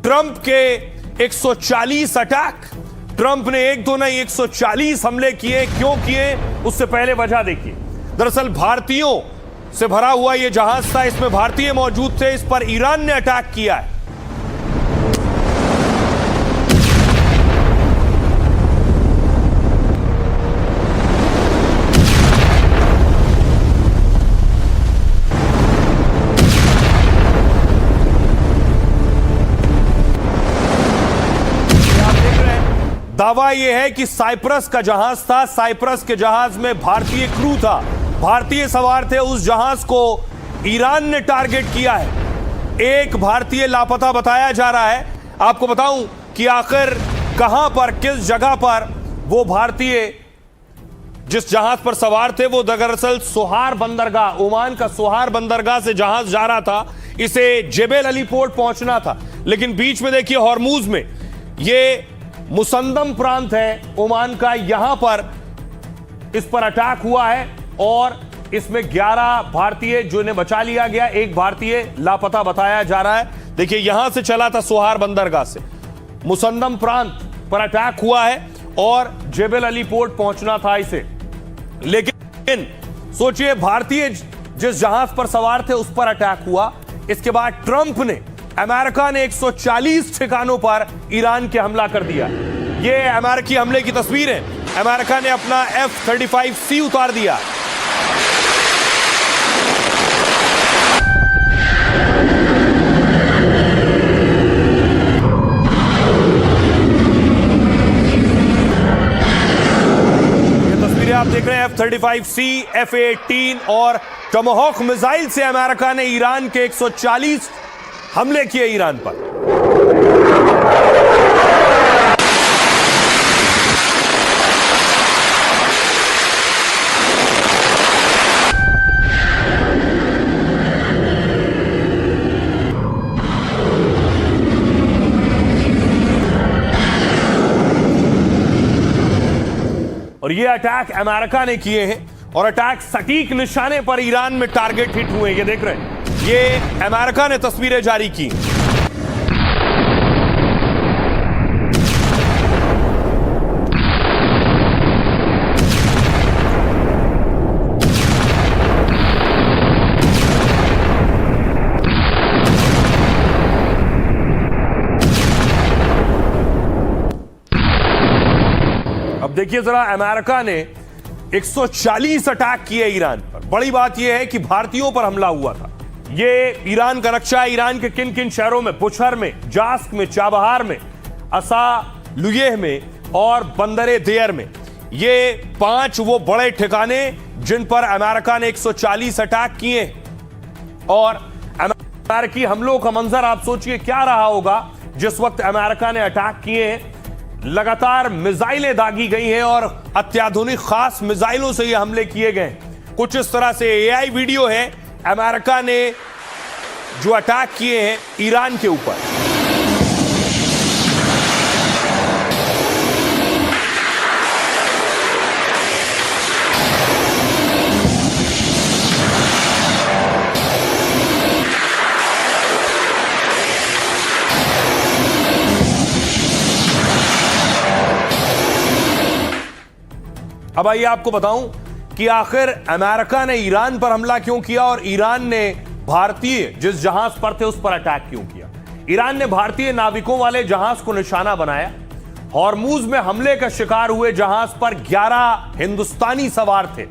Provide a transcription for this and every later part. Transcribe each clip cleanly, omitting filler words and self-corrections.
Trump के 140 attack, Trump ने एक दो नहीं 140 हमले किए। क्यों किए, उससे पहले वजह देखिए। दरअसल भारतीयों से भरा हुआ यह जहाज था, इसमें भारतीय मौजूद थे, इस पर ईरान ने अटैक किया है। दावा यह है कि साइप्रस का जहाज था, साइप्रस के जहाज में भारतीय क्रू था, भारतीय सवार थे। उस जहाज को ईरान ने टारगेट किया है। एक भारतीय लापता बताया जा रहा है। आपको बताऊं कि आखिर कहां पर, किस जगह पर वो भारतीय जिस जहाज पर सवार थे, वो दरअसल सोहार बंदरगाह, ओमान का सोहार बंदरगाह से जहाज जा रहा था। इसे जेबेल अली पोर्ट पहुंचना था, लेकिन बीच में देखिए हॉर्मूज में, ये मुसंदम प्रांत है ओमान का, यहां पर इस पर अटैक हुआ है और इसमें 11 भारतीय जो इन्हें बचा लिया गया, एक भारतीय लापता बताया जा रहा है। देखिए यहां से चला था सोहार बंदरगाह से, मुसंदम प्रांत पर अटैक हुआ है और जेबेल अली पोर्ट पहुंचना था इसे। लेकिन सोचिए, भारतीय जिस जहाज पर सवार थे उस पर अटैक हुआ। इसके बाद ट्रंप ने, अमेरिका ने 140 ठिकानों पर ईरान के हमला कर दिया। यह अमेरिकी हमले की तस्वीर है। अमेरिका ने अपना F-35C उतार दिया। ये तस्वीरें आप देख रहे हैं F-35C, F-18 और टोमाहॉक मिसाइल से अमेरिका ने ईरान के 140 हमले किए ईरान पर। और ये अटैक अमेरिका ने किए हैं और अटैक सटीक निशाने पर ईरान में टारगेट हिट हुए। ये देख रहे हैं, ये अमेरिका ने तस्वीरें जारी की। अब देखिए जरा, अमेरिका ने 140 अटैक किए ईरान पर। बड़ी बात यह है कि भारतीयों पर हमला हुआ था। ये ईरान का नक्शा, ईरान के किन किन शहरों में, बुशहर में, जास्क में, चाबहार में, असालुयेह में और बंदरे देयर में, ये 5 वो बड़े ठिकाने जिन पर अमेरिका ने 140 अटैक किए। और अमेरिकी हमलों का मंजर आप सोचिए क्या रहा होगा जिस वक्त अमेरिका ने अटैक किए हैं। लगातार मिसाइलें दागी गई हैं और अत्याधुनिक खास मिसाइलों से ये हमले किए गए। कुछ इस तरह से एआई वीडियो है अमेरिका ने जो अटैक किए हैं ईरान के ऊपर। अब आइए आपको बताऊं कि आखिर अमेरिका ने ईरान पर हमला क्यों किया और ईरान ने भारतीय जिस जहाज पर थे उस पर अटैक क्यों किया। ईरान ने भारतीय नाविकों वाले जहाज को निशाना बनाया। हॉर्मूज में हमले का शिकार हुए जहाज पर 11 हिंदुस्तानी सवार थे।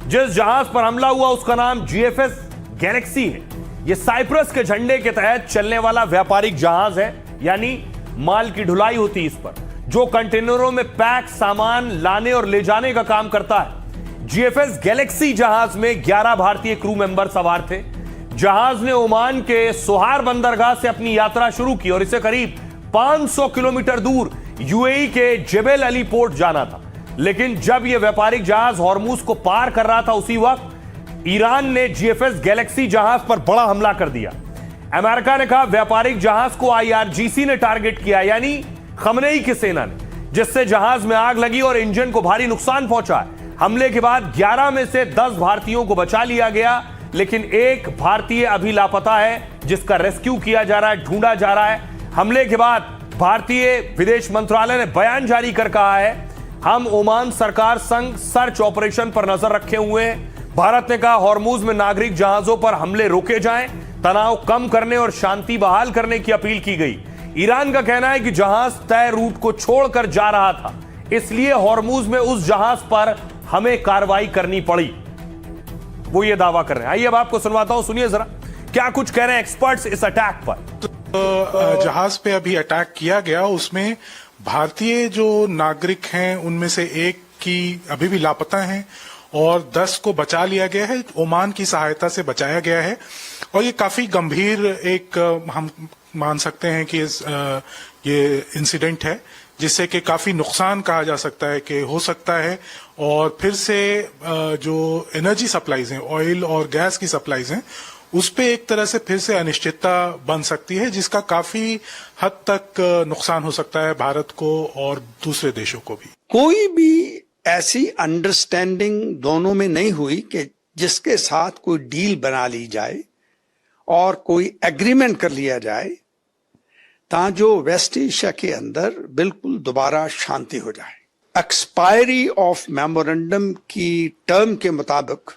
जिस जहाज पर हमला हुआ उसका नाम GFS गैलेक्सी है। यह साइप्रस के झंडे के तहत चलने वाला व्यापारिक जहाज है, यानी माल की ढुलाई होती है इस पर, जो कंटेनरों में पैक सामान लाने और ले जाने का काम करता है। GFS गैलेक्सी जहाज में 11 भारतीय क्रू मेंबर सवार थे। जहाज ने ओमान के सोहार बंदरगाह से अपनी यात्रा शुरू की और इसे करीब 500 किलोमीटर दूर UAE के जेबेल अली पोर्ट जाना था। लेकिन जब यह व्यापारिक जहाज हॉर्मूज को पार कर रहा था, उसी वक्त ईरान ने GFS गैलेक्सी जहाज पर बड़ा हमला कर दिया। अमेरिका ने कहा व्यापारिक जहाज को IRGC ने टारगेट किया, यानी खमनेई की सेना ने, जिससे जहाज में आग लगी और इंजन को भारी नुकसान पहुंचा। हमले के बाद 11 में से 10 भारतीयों को बचा लिया गया, लेकिन एक भारतीय अभी लापता है जिसका रेस्क्यू किया जा रहा है, ढूंढा जा रहा है। हमले के बाद भारतीय विदेश मंत्रालय ने बयान जारी कर कहा है, हम ओमान सरकार संग सर्च ऑपरेशन पर नजर रखे हुए हैं। भारत ने कहा हॉर्मूज में नागरिक जहाजों पर हमले रोके जाएं, तनाव कम करने और शांति बहाल करने की अपील की गई। ईरान का कहना है कि जहाज तय रूट को छोड़कर जा रहा था, इसलिए हॉर्मूज में उस जहाज पर हमें कार्रवाई करनी पड़ी, वो ये दावा कर रहे हैं। आइए अब आपको सुनवाता हूं, सुनिए जरा क्या कुछ कह रहे हैं एक्सपर्ट्स इस अटैक पर। जहाज पे अभी अटैक किया गया, उसमें भारतीय जो नागरिक हैं उनमें से एक की अभी भी लापता हैं और 10 को बचा लिया गया है, ओमान की सहायता से बचाया गया है। और ये काफी गंभीर एक हम मान सकते हैं कि ये इंसिडेंट है जिससे कि काफी नुकसान कहा जा सकता है कि हो सकता है। और फिर से जो एनर्जी सप्लाईज हैं, ऑयल और गैस की सप्लाईज हैं, उस पे एक तरह से फिर से अनिश्चितता बन सकती है, जिसका काफी हद तक नुकसान हो सकता है भारत को और दूसरे देशों को भी। कोई भी ऐसी अंडरस्टैंडिंग दोनों में नहीं हुई कि जिसके साथ कोई डील बना ली जाए और कोई एग्रीमेंट कर लिया जाए ताकि वेस्ट एशिया के अंदर बिल्कुल दोबारा शांति हो जाए। एक्सपायरी ऑफ मेमोरेंडम की टर्म के मुताबिक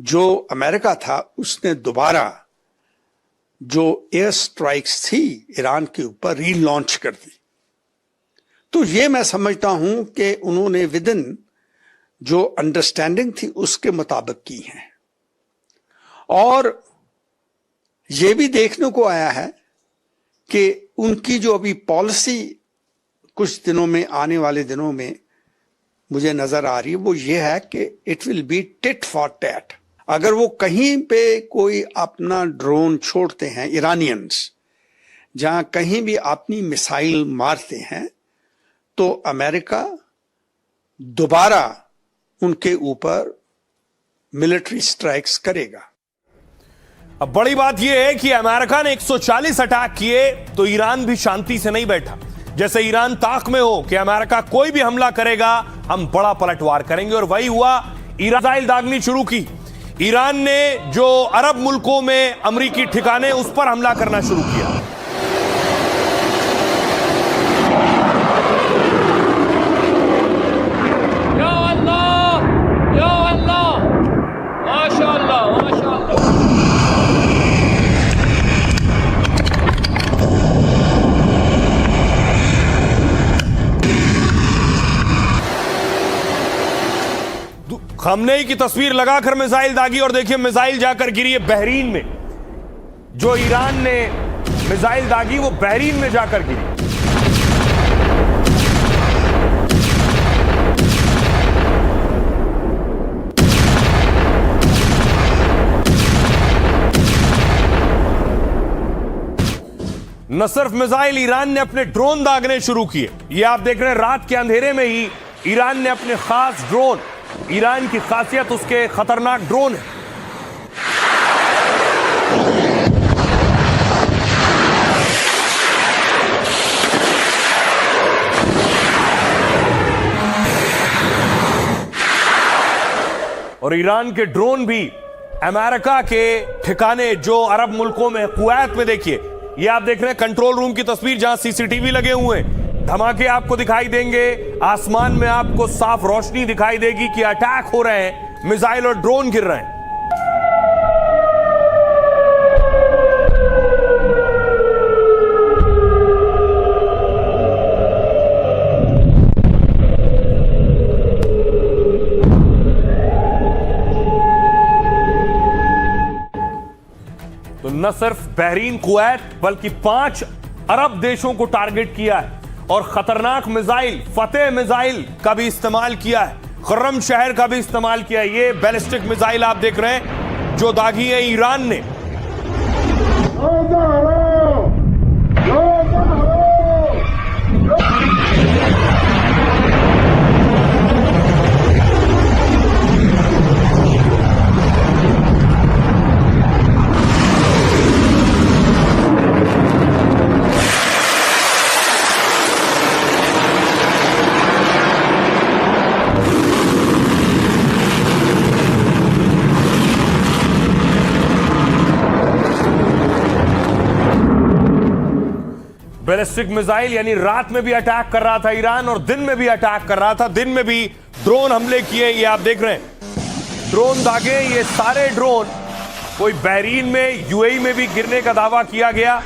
जो अमेरिका था उसने दोबारा जो एयर स्ट्राइक्स थी ईरान के ऊपर रीलॉन्च कर दी। तो ये मैं समझता हूं कि उन्होंने विदिन जो अंडरस्टैंडिंग थी उसके मुताबिक की है। और ये भी देखने को आया है कि उनकी जो अभी पॉलिसी कुछ दिनों में, आने वाले दिनों में मुझे नजर आ रही है, वो ये है कि it will be tit for tat. अगर वो कहीं पे कोई अपना ड्रोन छोड़ते हैं, ईरानियंस जहां कहीं भी अपनी मिसाइल मारते हैं, तो अमेरिका दोबारा उनके ऊपर मिलिट्री स्ट्राइक्स करेगा। अब बड़ी बात यह है कि अमेरिका ने 140 अटैक किए तो ईरान भी शांति से नहीं बैठा। जैसे ईरान ताक में हो कि अमेरिका कोई भी हमला करेगा हम बड़ा पलटवार करेंगे, और वही हुआ। ईरान दागनी शुरू की। ईरान ने जो अरब मुल्कों में अमरीकी ठिकाने उस पर हमला करना शुरू किया। या अल्लाह, या अल्लाह, माशाअल्लाह, माशाअल्लाह। खमनेई की तस्वीर लगाकर मिसाइल दागी और देखिए मिसाइल जाकर गिरी है बहरीन में। जो ईरान ने मिसाइल दागी वो बहरीन में जाकर गिरी। न सिर्फ मिसाइल, ईरान ने अपने ड्रोन दागने शुरू किए। ये आप देख रहे हैं, रात के अंधेरे में ही ईरान ने अपने खास ड्रोन, ईरान की खासियत उसके खतरनाक ड्रोन है। और ईरान के ड्रोन भी अमेरिका के ठिकाने जो अरब मुल्कों में, कुवैत में, देखिए ये आप देख रहे हैं कंट्रोल रूम की तस्वीर जहां सीसीटीवी लगे हुए हैं। धमाके आपको दिखाई देंगे, आसमान में आपको साफ रोशनी दिखाई देगी कि अटैक हो रहे हैं, मिसाइल और ड्रोन गिर रहे हैं। तो न सिर्फ बहरीन, कुवैत, बल्कि 5 अरब देशों को टारगेट किया है और खतरनाक मिसाइल, फतेह मिसाइल का भी इस्तेमाल किया है, खुर्रम शहर का भी इस्तेमाल किया है। ये बैलिस्टिक मिसाइल आप देख रहे हैं जो दागी है ईरान ने। बैलिस्टिक मिसाइल यानी रात में भी अटैक कर रहा था ईरान और दिन में भी अटैक कर रहा था। दिन में भी ड्रोन हमले किए, ये आप देख रहे हैं ड्रोन दागे। ये सारे ड्रोन कोई बहरीन में, यूएई में भी गिरने का दावा किया गया।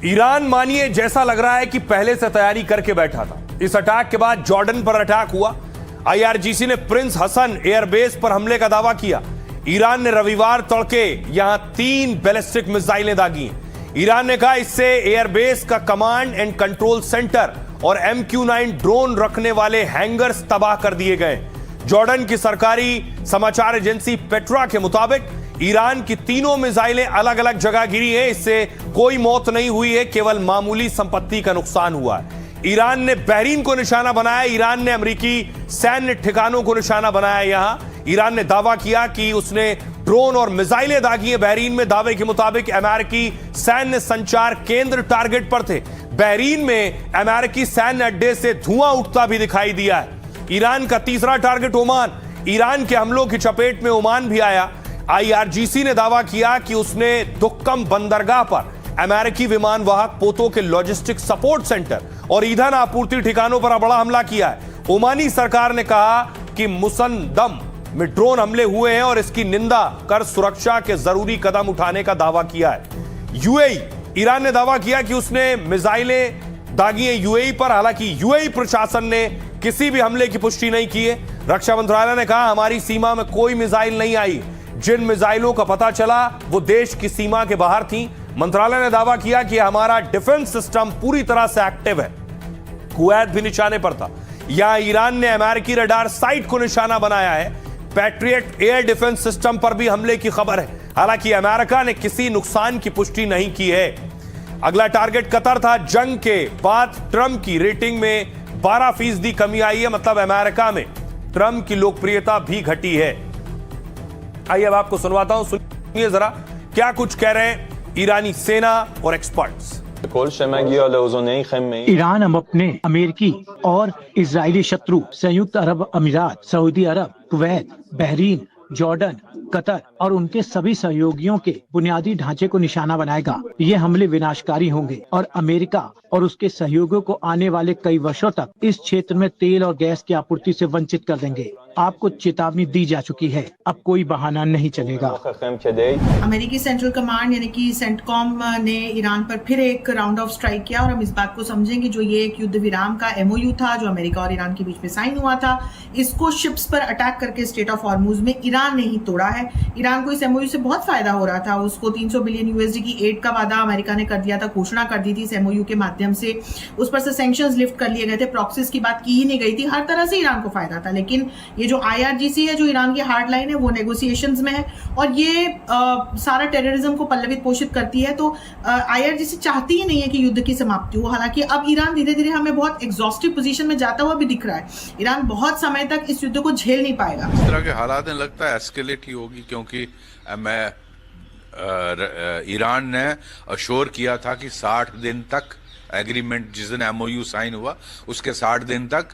ईरान मानिए जैसा लग रहा है कि पहले से तैयारी करके बैठा था। इस अटैक के बाद जॉर्डन पर अटैक हुआ। आईआरजीसी ने प्रिंस हसन एयरबेस पर हमले का दावा किया। ईरान ने रविवार तड़के यहां 3 बैलिस्टिक मिसाइलें दागी हैं। ईरान ने कहा इससे एयरबेस का कमांड एंड कंट्रोल सेंटर और MQ-9 ड्रोन रखने वाले हैंगर्स तबाह कर दिए गए। जॉर्डन की सरकारी समाचार एजेंसी पेट्रा के मुताबिक ईरान की तीनों मिसाइलें अलग अलग जगह गिरी हैं। इससे कोई मौत नहीं हुई है, केवल मामूली संपत्ति का नुकसान हुआ है। ईरान ने बहरीन को निशाना बनाया। ईरान ने अमेरिकी सैन्य ठिकानों को निशाना बनाया। यहां ईरान ने दावा किया कि उसने ड्रोन और मिसाइलें दागी हैं बहरीन में। दावे के मुताबिक अमेरिकी सैन्य संचार केंद्र टारगेट पर थे। बहरीन में अमेरिकी सैन्य अड्डे से धुआं उठता भी दिखाई दिया है। ईरान का तीसरा टारगेट ओमान। ईरान के हमलों की चपेट में ओमान भी आया। आईआरजीसी ने दावा किया कि उसने दुक्कम बंदरगाह पर अमेरिकी विमान वाहक पोतों के लॉजिस्टिक सपोर्ट सेंटर और ईंधन आपूर्ति ठिकानों पर बड़ा हमला किया है। ओमानी सरकार ने कहा कि मुसंदम में ड्रोन हमले हुए हैं और इसकी निंदा कर सुरक्षा के जरूरी कदम उठाने का दावा किया है। यूएई, ईरान ने दावा किया कि उसने मिसाइलें दागी हैं यूएई पर। हालांकि यूएई प्रशासन ने किसी भी हमले की पुष्टि नहीं की है। रक्षा मंत्रालय ने कहा हमारी सीमा में कोई मिसाइल नहीं आई। जिन मिसाइलों का पता चला वो देश की सीमा के बाहर थी। मंत्रालय ने दावा किया कि हमारा डिफेंस सिस्टम पूरी तरह से एक्टिव है। कुवैत भी निशाने पर था। यहां ईरान ने अमेरिकी रडार साइट को निशाना बनाया है। पैट्रियट एयर डिफेंस सिस्टम पर भी हमले की खबर है। हालांकि अमेरिका ने किसी नुकसान की पुष्टि नहीं की है। अगला टारगेट कतर था। जंग के बाद ट्रंप की रेटिंग में 12% कमी आई है। मतलब अमेरिका में ट्रंप की लोकप्रियता भी घटी है। आइए अब आपको सुनवाता हूं, सुनिए जरा क्या कुछ कह रहे हैं ईरानी सेना और एक्सपर्ट्स। ईरान अब अपने अमेरिकी और इजरायली शत्रु संयुक्त अरब अमीरात, सऊदी अरब, कुवैत, बहरीन, जॉर्डन, कतर और उनके सभी सहयोगियों के बुनियादी ढांचे को निशाना बनाएगा। ये हमले विनाशकारी होंगे और अमेरिका और उसके सहयोगियों को आने वाले कई वर्षों तक इस क्षेत्र में तेल और गैस की आपूर्ति से वंचित कर देंगे। आपको चेतावनी दी जा चुकी है, अब कोई बहाना नहीं चलेगा। अमेरिकी सेंट्रल कमांड यानी कि सेंटकॉम ने ईरान पर फिर एक राउंड ऑफ स्ट्राइक किया और हम इस बात को समझेंगे जो ये एक युद्ध विराम का MOU था जो अमेरिका और ईरान के बीच में साइन हुआ था, इसको शिप्स पर अटैक करके स्ट्रेट ऑफ हॉर्मुज में ईरान ने ही तोड़ा है। ईरान को इस MOU से बहुत फायदा हो रहा था। उसको 300 बिलियन USD की एड का वादा अमेरिका ने कर दिया था, घोषणा कर दी थी इस MOU के माध्यम से। उस पर से सैंक्शंस लिफ्ट कर लिए गए थे, प्रॉक्सीज की बात की ही नहीं गई थी। हर तरह से ईरान को फायदा था। लेकिन ये जो IRGC है जो ईरान की हार्ड लाइन है वो नेगोशिएशंस में है और ये सारा टेररिज्म को पल्लवित पोषित करती है। तो IRGC चाहती ही नहीं है कि युद्ध की समाप्ति हो। हालांकि अब ईरान धीरे धीरे हमें बहुत एग्जॉस्टिव पोजीशन में जाता हुआ भी दिख रहा है। ईरान बहुत समय तक इस युद्ध को झेल नहीं पाएगा। इस तरह के हालात में लगता है एस्केलेट ही होगी, क्योंकि ईरान ने अश्योर किया था कि 60 दिन तक एग्रीमेंट, जिस दिन MOU साइन हुआ उसके 60 दिन तक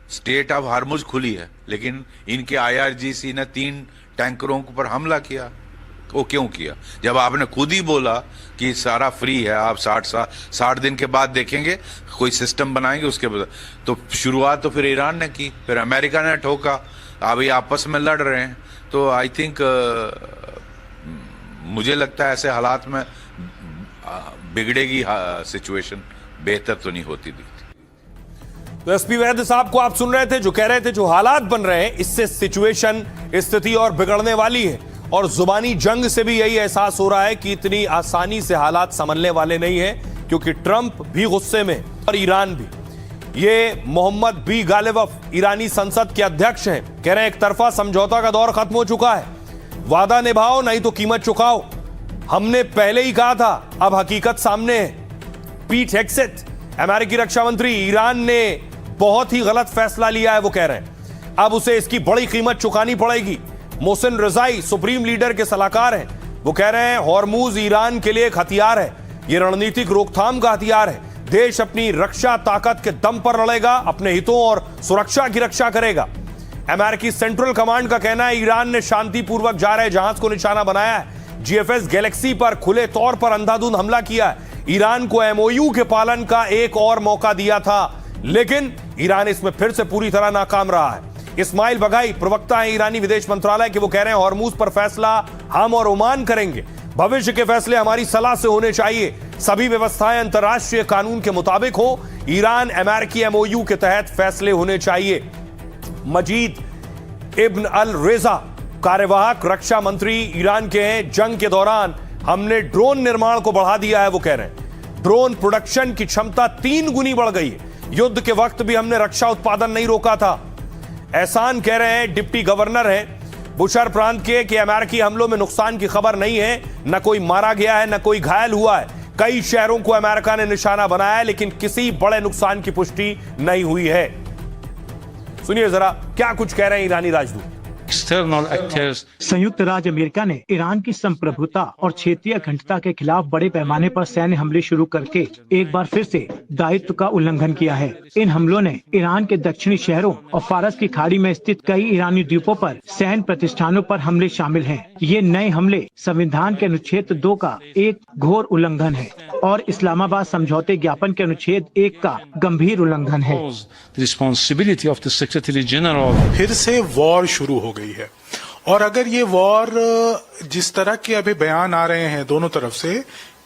स्टेट ऑफ हार्मुज खुली है। लेकिन इनके IRGC ने 3 टैंकरों पर हमला किया। वो क्यों किया? जब आपने खुद ही बोला कि सारा फ्री है, आप 60 दिन के बाद देखेंगे, कोई सिस्टम बनाएंगे उसके बाद। तो शुरुआत तो फिर ईरान ने की, फिर अमेरिका ने ठोका, अभी आपस में लड़ रहे हैं। तो आई थिंक मुझे लगता है ऐसे हालात में बिगड़ेगी सिचुएशन, बेहतर तो नहीं होती दिखती। तो SP वैद्य साहब को आप सुन रहे थे जो कह रहे थे जो हालात बन रहे हैं इससे सिचुएशन, स्थिति और बिगड़ने वाली है। और जुबानी जंग से भी यही एहसास हो रहा है कि इतनी आसानी से हालात संभलने वाले नहीं है, क्योंकि ट्रंप भी गुस्से में और ईरान भी। ये मोहम्मद बी गालिबफ ईरानी संसद के अध्यक्ष हैं, कह रहे हैं एक तरफा समझौता का दौर खत्म हो चुका है, वादा निभाओ नहीं तो कीमत चुकाओ। हमने पहले ही कहा था, अब हकीकत सामने है। पीट हेग्सेथ, अमेरिकी रक्षा मंत्री, ईरान ने बहुत ही गलत फैसला लिया है वो कह रहे हैं, अब उसे इसकी बड़ी कीमत चुकानी पड़ेगी। मोहसिन रजाई सुप्रीम लीडर के सलाहकार हैं, वो कह रहे हैं हॉर्मूज ईरान के लिए एक हथियार है, ये रणनीतिक रोकथाम का हथियार है। देश अपनी रक्षा ताकत के दम पर लड़ेगा, अपने हितों और सुरक्षा की रक्षा करेगा। अमेरिकी सेंट्रल कमांड का कहना है ईरान ने शांतिपूर्वक जा रहे जहाज को निशाना बनाया है। जीएफएस गैलेक्सी पर खुले तौर पर अंधाधुंध हमला किया है। ईरान को एमओयू के पालन का एक और मौका दिया था, लेकिन ईरान इसमें फिर से पूरी तरह नाकाम रहा है। इस्माइल बघाई प्रवक्ता है ईरानी विदेश मंत्रालय के, वो कह रहे हैं हॉर्मूज पर फैसला हम और ओमान करेंगे। भविष्य के फैसले हमारी सलाह से होने चाहिए। सभी व्यवस्थाएं अंतर्राष्ट्रीय कानून के मुताबिक हो। ईरान अमेरिकी एमओयू के तहत फैसले होने चाहिए। मजीद इब्न अल रेजा कार्यवाहक रक्षा मंत्री ईरान के हैं। जंग के दौरान हमने ड्रोन निर्माण को बढ़ा दिया है, वो कह रहे हैं। ड्रोन प्रोडक्शन की क्षमता 3 गुनी बढ़ गई है। युद्ध के वक्त भी हमने रक्षा उत्पादन नहीं रोका था। एहसान कह रहे हैं, डिप्टी गवर्नर हैं बुशर प्रांत के, कि अमेरिकी हमलों में नुकसान की खबर नहीं है, न कोई मारा गया है न कोई घायल हुआ है। कई शहरों को अमेरिका ने निशाना बनाया है, लेकिन किसी बड़े नुकसान की पुष्टि नहीं हुई है। सुनिए जरा क्या कुछ कह रहे हैं ईरानी राजदूत। संयुक्त राज्य अमेरिका ने ईरान की संप्रभुता और क्षेत्रीय अखंडता के खिलाफ बड़े पैमाने पर सैन्य हमले शुरू करके एक बार फिर से दायित्व का उल्लंघन किया है। इन हमलों ने ईरान के दक्षिणी शहरों और फारस की खाड़ी में स्थित कई ईरानी द्वीपों पर सैन्य प्रतिष्ठानों पर हमले शामिल हैं। ये नए हमले संविधान के अनुच्छेद 2 का एक घोर उल्लंघन है और इस्लामाबाद समझौते ज्ञापन के अनुच्छेद 1 का गंभीर उल्लंघन है। Responsibility of the secretary general. फिर से वॉर शुरू हो गई है, और अगर ये वॉर जिस तरह के अभी बयान आ रहे हैं दोनों तरफ से,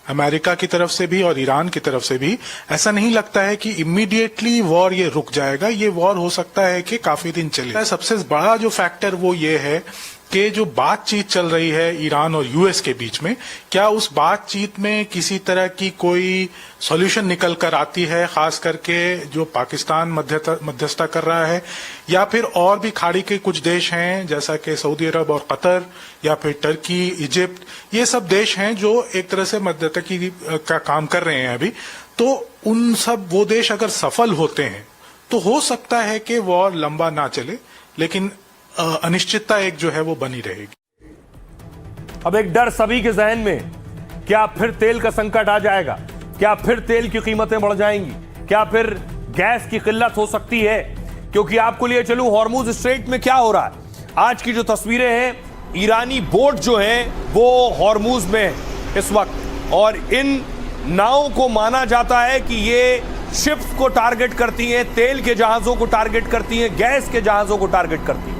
अमेरिका की तरफ से भी और ईरान की तरफ से भी, ऐसा नहीं लगता है कि इमीडिएटली वॉर ये रुक जाएगा। ये वॉर हो सकता है कि काफी दिन चले। सबसे बड़ा जो फैक्टर वो ये है कि जो बातचीत चल रही है ईरान और यूएस के बीच में, क्या उस बातचीत में किसी तरह की कोई सॉल्यूशन निकल कर आती है, खास करके जो पाकिस्तान मध्यस्थता कर रहा है, या फिर और भी खाड़ी के कुछ देश हैं जैसा कि सऊदी अरब और कतर, या फिर टर्की, इजिप्ट, ये सब देश हैं जो एक तरह से मध्यस्थता का काम कर रहे हैं अभी। तो उन सब वो देश अगर सफल होते हैं तो हो सकता है कि वॉर लंबा ना चले, लेकिन अनिश्चितता एक जो है वो बनी रहेगी। अब एक डर सभी के जहन में, क्या फिर तेल का संकट आ जाएगा? क्या फिर तेल की कीमतें बढ़ जाएंगी? क्या फिर गैस की किल्लत हो सकती है? क्योंकि आपको लिए चलूं हॉर्मुज स्ट्रेट में क्या हो रहा है। आज की जो तस्वीरें हैं, ईरानी बोट जो हैं वो हॉर्मुज में है इस वक्त, और इन नावों को माना जाता है कि ये शिप्स को टारगेट करती हैं, तेल के जहाजों को टारगेट करती हैं, गैस के जहाजों को टारगेट करती हैं।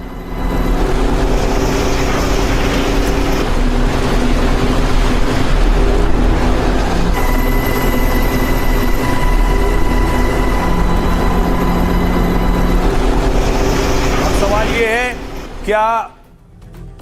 क्या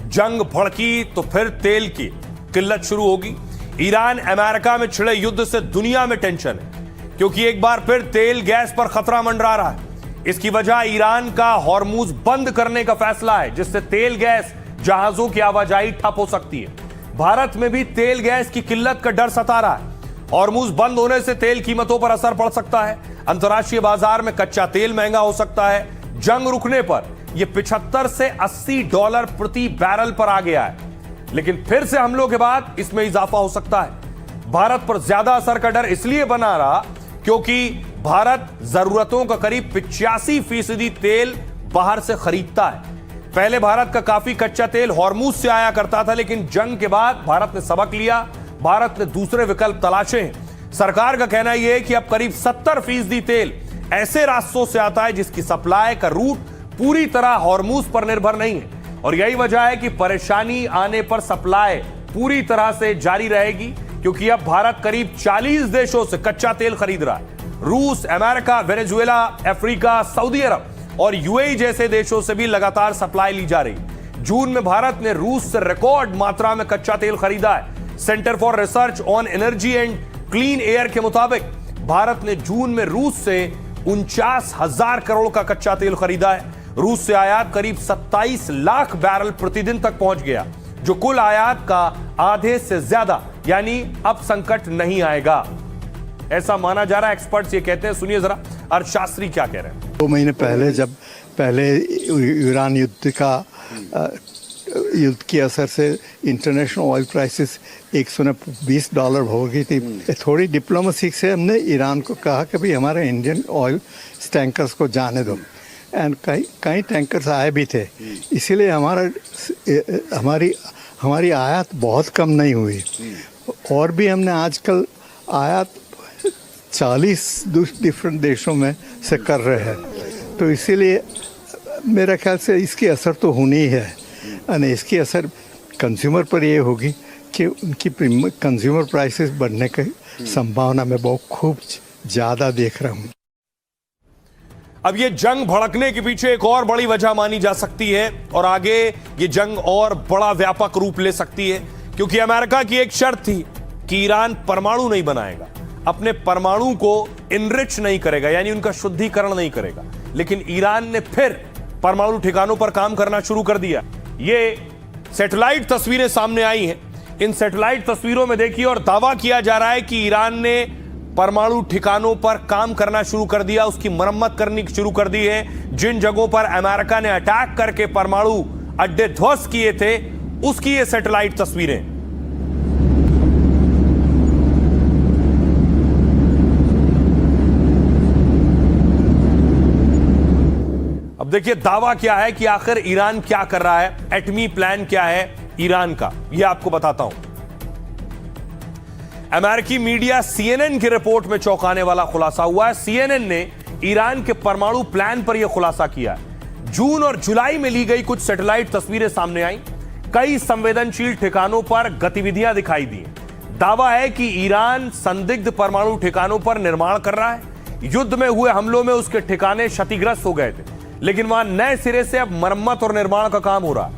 जंग भड़की तो फिर तेल की किल्लत शुरू होगी? ईरान अमेरिका में छिड़े युद्ध से दुनिया में टेंशन है, क्योंकि एक बार फिर तेल गैस पर खतरा मंडरा रहा है। इसकी वजह ईरान का हॉर्मुज बंद करने का फैसला है, जिससे तेल गैस जहाजों की आवाजाही ठप हो सकती है। भारत में भी तेल गैस की किल्लत का डर सता रहा है। हॉर्मुज बंद होने से तेल कीमतों पर असर पड़ सकता है। अंतर्राष्ट्रीय बाजार में कच्चा तेल महंगा हो सकता है। जंग रुकने पर यह 75 से $80 प्रति बैरल पर आ गया है, लेकिन फिर से हमलों के बाद इसमें इजाफा हो सकता है। भारत पर ज्यादा असर का डर इसलिए बना रहा क्योंकि भारत जरूरतों का करीब 85% तेल बाहर से खरीदता है। पहले भारत का काफी कच्चा तेल हॉर्मुज से आया करता था, लेकिन जंग के बाद भारत ने सबक लिया, भारत ने दूसरे विकल्प तलाशे हैं। सरकार का कहना यह है कि अब करीब 70% तेल ऐसे रास्तों से आता है जिसकी सप्लाई का रूट पूरी तरह हॉर्मुज पर निर्भर नहीं है, और यही वजह है कि परेशानी आने पर सप्लाई पूरी तरह से जारी रहेगी, क्योंकि अब भारत करीब 40 देशों से कच्चा तेल खरीद रहा है। रूस, अमेरिका, वेनेजुएला, अफ्रीका, सऊदी अरब और यूएई जैसे देशों से भी लगातार सप्लाई ली जा रही। जून में भारत ने रूस से रिकॉर्ड मात्रा में कच्चा तेल खरीदा है। Centre for research on energy and clean air के मुताबिक भारत ने जून में रूस से 49,000 करोड़ का कच्चा तेल खरीदा है। रूस से आयात करीब 27 लाख बैरल प्रतिदिन तक पहुंच गया, जो कुल आयात का आधे से ज्यादा, यानी अब संकट नहीं आएगा, ऐसा माना जा रहा है। एक्सपर्ट्स ये कहते हैं। सुनिए जरा अर्थशास्त्री क्या कह रहे हैं। 2 महीने पहले जब ईरान युद्ध का युद्ध के असर से इंटरनेशनल ऑयल प्राइसेस $120 हो गई थी। थोड़ी डिप्लोमेसी से हमने ईरान को कहा कि भाई हमारे इंडियन ऑयल टैंकर्स को जाने दो, एंड कई टैंकर्स आए भी थे, इसीलिए हमारी आयात बहुत कम नहीं हुई। और भी हमने आजकल आयात 40 डिफरेंट देशों में से कर रहे हैं, तो इसीलिए मेरा ख्याल से इसकी असर तो होनी ही है, और इसकी असर कंज्यूमर पर ये होगी कि उनकी कंज्यूमर प्राइसेस बढ़ने की संभावना मैं बहुत खूब ज़्यादा देख रहा हूँ। अब ये जंग भड़कने के पीछे एक और बड़ी वजह मानी जा सकती है, और आगे ये जंग और बड़ा व्यापक रूप ले सकती है, क्योंकि अमेरिका की एक शर्त थी कि ईरान परमाणु नहीं बनाएगा, अपने परमाणु को इनरिच नहीं करेगा, यानी उनका शुद्धिकरण नहीं करेगा। लेकिन ईरान ने फिर परमाणु ठिकानों पर काम करना शुरू कर दिया। ये सैटेलाइट तस्वीरें सामने आई हैं। इन सैटेलाइट तस्वीरों में देखिए, और दावा किया जा रहा है कि ईरान ने परमाणु ठिकानों पर काम करना शुरू कर दिया, उसकी मरम्मत करनी शुरू कर दी है। जिन जगहों पर अमेरिका ने अटैक करके परमाणु अड्डे ध्वस्त किए थे, उसकी ये सैटेलाइट तस्वीरें। अब देखिए दावा क्या है कि आखिर ईरान क्या कर रहा है, एटमी प्लान क्या है ईरान का, यह आपको बताता हूं। अमेरिकी मीडिया CNN की रिपोर्ट में चौंकाने वाला खुलासा हुआ है। CNN ने ईरान के परमाणु प्लान पर यह खुलासा किया है। जून और जुलाई में ली गई कुछ सैटेलाइट तस्वीरें सामने आई, कई संवेदनशील ठिकानों पर गतिविधियां दिखाई दी। दावा है कि ईरान संदिग्ध परमाणु ठिकानों पर निर्माण कर रहा है। युद्ध में हुए हमलों में उसके ठिकाने क्षतिग्रस्त हो गए थे, लेकिन वहां नए सिरे से अब मरम्मत और निर्माण का काम हो रहा है।